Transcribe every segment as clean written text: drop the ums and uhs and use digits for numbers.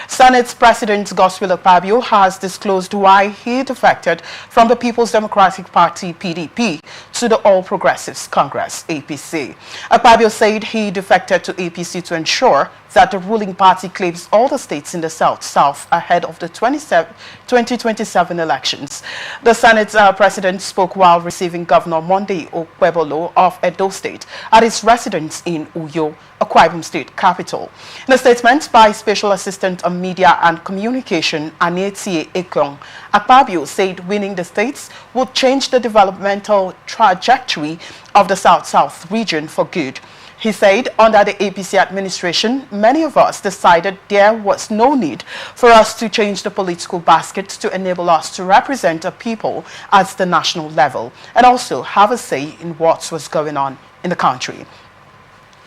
Senate President Godswill Akpabio has disclosed why he defected from the People's Democratic Party (PDP) to the All Progressives Congress (APC). Akpabio said he defected to APC to ensure that the ruling party claims all the states in the South ahead of the 2027 elections. The Senate President spoke while receiving Governor Monday Okpebolo of Edo State at his residence in Uyo, Akwa Ibom State capital. In a statement by Special Assistant on Media and Communication Anietie Ekong, Akpabio said winning the states would change the developmental trajectory of the South-South region for good. He said under the APC administration, many of us decided there was no need for us to change the political basket to enable us to represent the people at the national level and also have a say in what was going on in the country.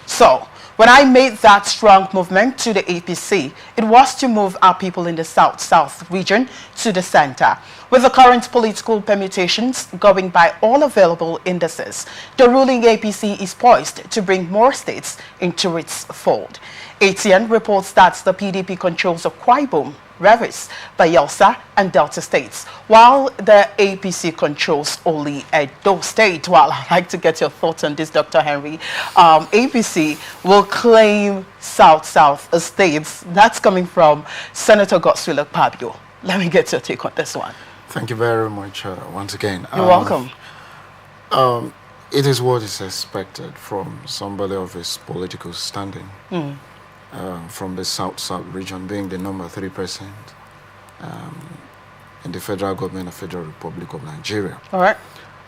So, when I made that strong movement to the APC, it was to move our people in the South-South region to the center. With the current political permutations going by all available indices, the ruling APC is poised to bring more states into its fold. ATN reports that the PDP controls Akwa Ibom, Rivers, Bayelsa, and Delta states, while the APC controls only Edo State. Well, I'd like to get your thoughts on this, Dr. Henry. APC will claim South-South states. That's coming from Senator Godswill Akpabio. Let me get your take on this one. Thank you very much once again. You're welcome. It is what is expected from somebody of his political standing. From the South-South region, being the number 3 president in the federal government of Federal Republic of Nigeria. All right.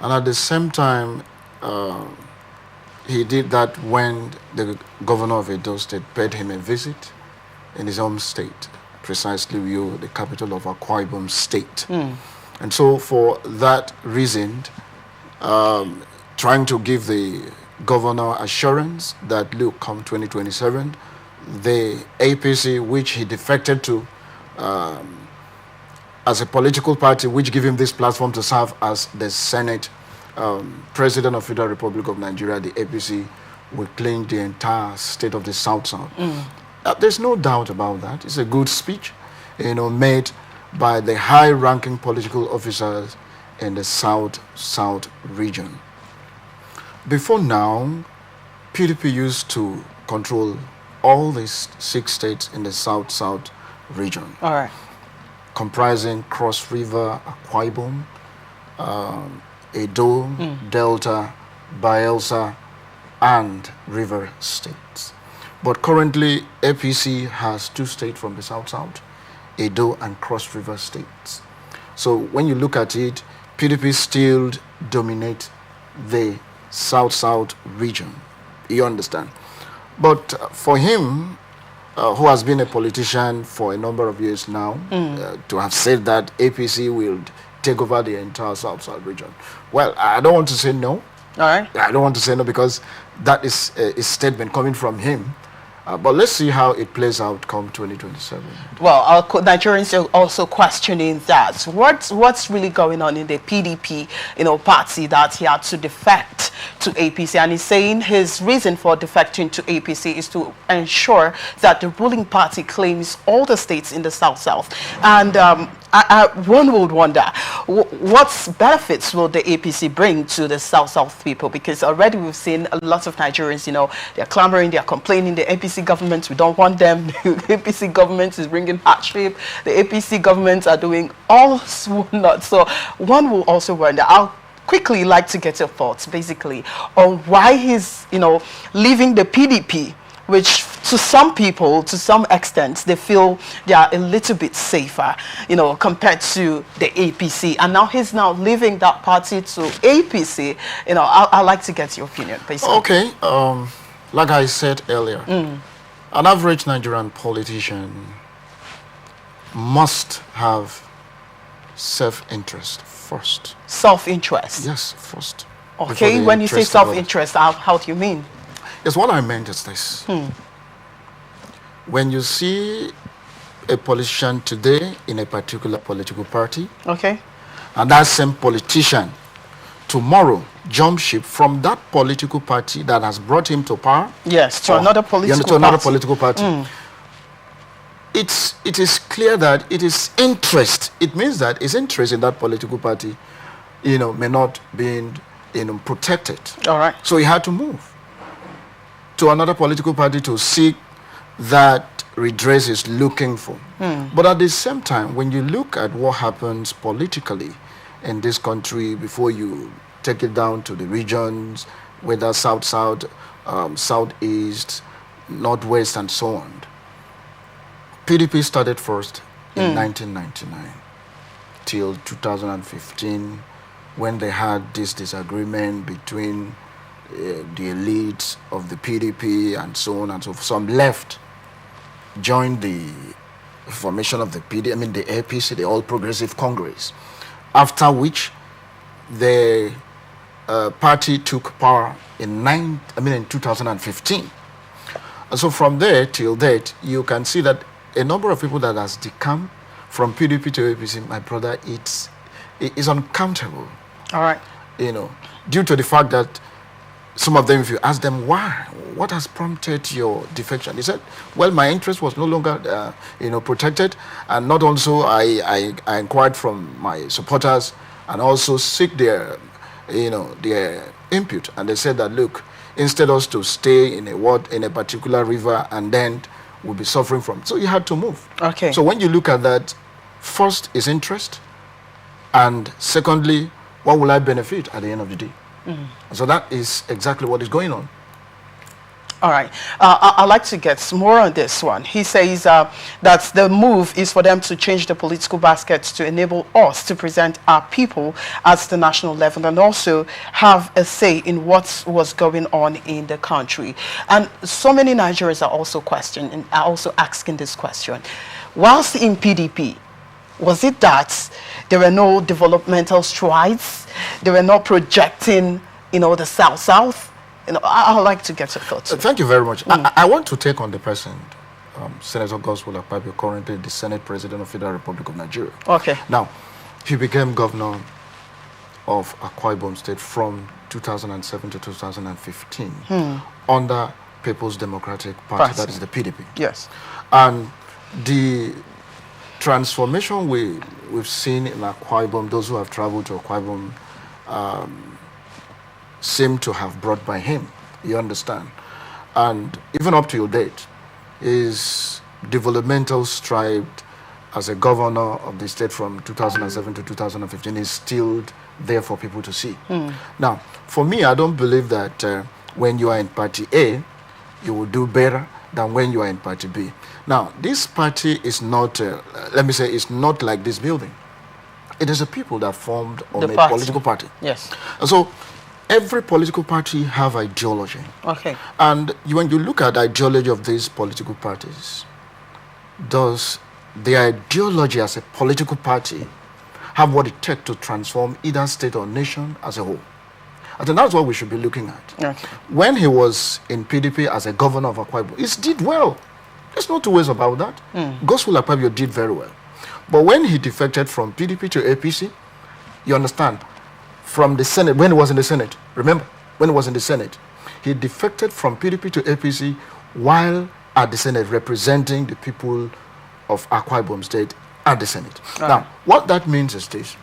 And at the same time, he did that when the governor of Edo State paid him a visit in his home state, precisely Uyo, the capital of Akwa Ibom State. And so for that reason, trying to give the governor assurance that, look, come 2027, the APC, which he defected to as a political party, which gave him this platform to serve as the Senate President of Federal Republic of Nigeria, the APC, will claim the entire state of the South-South. There's no doubt about that. It's a good speech, made by the high-ranking political officers in the South-South region. Before now, PDP used to control all these 6 states in the South-South region. All right. Comprising Cross River, Akwa Ibom, Edo, Delta, Bayelsa, and River states. But currently, APC has 2 states from the South-South, Edo and Cross River states. So when you look at it, PDP still dominates the South-South region. You understand? But for him, who has been a politician for a number of years now, to have said that APC will take over the entire South-South region, well, I don't want to say no. All right. I don't want to say no because that is a statement coming from him. But let's see how it plays out come 2027. Well, our Nigerians are also questioning that. What's really going on in the PDP, party that he had to defect to APC? And he's saying his reason for defecting to APC is to ensure that the ruling party claims all the states in the South-South. And one would wonder, what benefits will the APC bring to the South-South people? Because already we've seen a lot of Nigerians, they're clamoring, they're complaining, the APC government, we don't want them. The APC government is bringing hardship. The APC government are doing all not. So one will also wonder, I'll quickly like to get your thoughts, basically, on why he's, leaving the PDP, which to some people, to some extent, they feel they are a little bit safer, compared to the APC. And now he's now leaving that party to APC. I'd like to get your opinion, basically. Okay. Like I said earlier, an average Nigerian politician must have self-interest first. Self-interest? Yes, first. Okay, when you say self-interest, how do you mean? Yes, what I meant is this. When you see a politician today in a particular political party, okay, and that same politician tomorrow jump ship from that political party that has brought him to power, yes, to another political party. Political party. it is clear that it is interest. It means that his interest in that political party, may not be, protected. All right. So he had to move to another political party to seek that redress he's looking for. But at the same time, when you look at what happens politically in this country, before you take it down to the regions, whether south, southeast, northwest, and so on, PDP started first in 1999 till 2015, when they had this disagreement between the elites of the PDP and so on and so forth. Some left, joined the formation of the the APC, the All Progressive Congress, after which the party took power in 2015. And so from there till date, you can see that a number of people that has decamped from PDP to APC, my brother, it is uncountable. All right. Due to the fact that some of them, if you ask them why, what has prompted your defection, they said, well, my interest was no longer, protected, and not also I inquired from my supporters and also seek their input, and they said that, look, instead us to stay in a particular river and then we'll be suffering from. So you had to move. Okay. So when you look at that, first is interest, and secondly, what will I benefit at the end of the day? So that is exactly what is going on. All right. I'd like to get more on this one. He says that the move is for them to change the political basket to enable us to present our people at the national level and also have a say in what was going on in the country. And so many Nigerians are also asking this question. Whilst in PDP, was it that there were no developmental strides? They were not projecting, the South? I'd like to get your thoughts. Thank you very much. I want to take on the person, Senator Godswill Akpabio, currently the Senate President of the Federal Republic of Nigeria. Okay. Now, he became governor of Akwa Ibom State from 2007 to 2015 under People's Democratic Party, that is the PDP. Yes. And the transformation we've seen in Akwa Ibom, those who have traveled to Akwa Ibom, seem to have brought by him, you understand. And even up to your date, his developmental stride as a governor of the state from 2007 to 2015 is still there for people to see. Now, for me, I don't believe that when you are in Party A, you will do better than when you are in Party B. Now, this party is not, let me say, it's not like this building. It is a people that formed or made a political party. Yes. And so, every political party have ideology. Okay. And when you look at the ideology of these political parties, does the ideology as a political party have what it takes to transform either state or nation as a whole? I think that's what we should be looking at. Okay. When he was in PDP as a governor of Akwa Ibom, he did well. There's no two ways about that. Godswill Akpabio did very well. But when he defected from PDP to APC, you understand, from the Senate, when he was in the Senate, remember, when he was in the Senate, he defected from PDP to APC while at the Senate representing the people of Akwa Ibom State at the Senate. Now, what that means is this.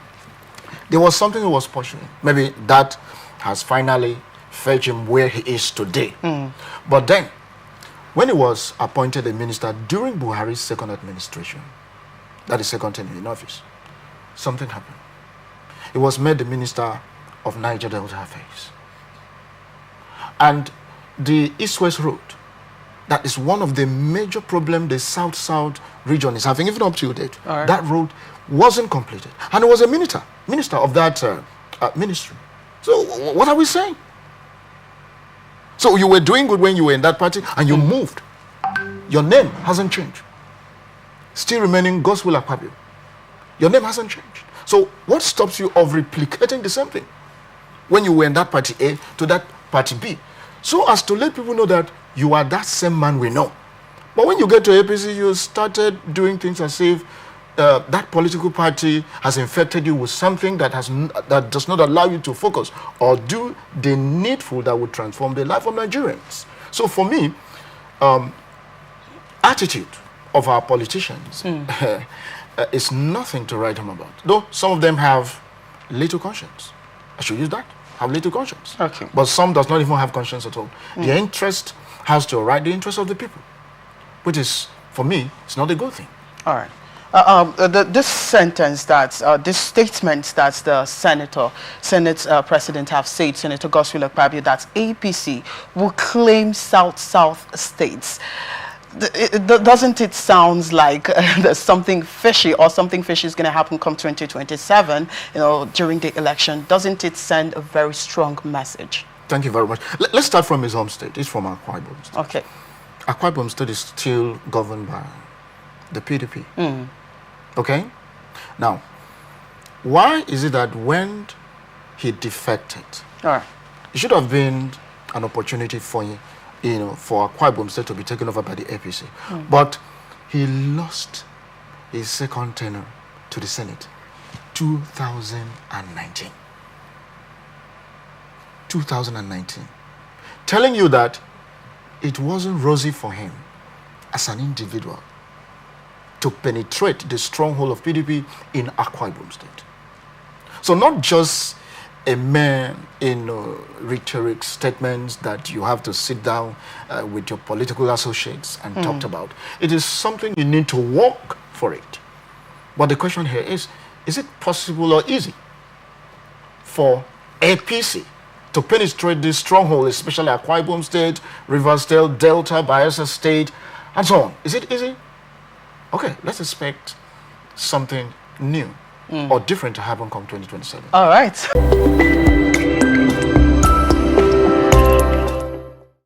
There was something he was pursuing. Maybe that has finally fetched him where he is today. But then, when he was appointed a minister during Buhari's second administration, that is second term in office, something happened. He was made the Minister of Niger Delta Affairs. And the East-West Road, that is one of the major problems the South-South region is having, even up to date. That road wasn't completed. And he was a minister of that ministry. So what are we saying? So you were doing good when you were in that party and you moved. Your name hasn't changed. Still remaining Godswill Akpabio. Your name hasn't changed. So what stops you of replicating the same thing when you were in that party A to that party B? So as to let people know that you are that same man we know. But when you get to APC, you started doing things as if that political party has infected you with something that does not allow you to focus or do the needful that would transform the life of Nigerians. So for me, attitude of our politicians is nothing to write home about. Though some of them have little conscience. I should use that. Have little conscience. Okay. But some does not even have conscience at all. Their interest has to override the interest of the people, which is, for me, it's not a good thing. All right. This sentence this statement that the Senate President have said, Senator Godswill Akpabio, that APC will claim South states. Doesn't it sound like there's something fishy, or something fishy is going to happen come 2027, during the election? Doesn't it send a very strong message? Thank you very much. Let's start from his home state. He's from Akwa Ibom State. Okay. Akwa Ibom State is still governed by the PDP. Okay? Now, why is it that when he defected, All right, it should have been an opportunity for for Akwa Ibom State to be taken over by the APC. But he lost his second tenure to the Senate, 2019. 2019. Telling you that it wasn't rosy for him as an individual to penetrate the stronghold of PDP in Akwa Ibom State. So not just a man in rhetoric statements that you have to sit down with your political associates and talk about. It is something you need to work for it. But the question here is it possible or easy for APC to penetrate this stronghold, especially Akwa Ibom State, Rivers State, Delta, Bayelsa State, and so on? Is it easy? Okay, let's expect something new or different to happen come 2027. all right.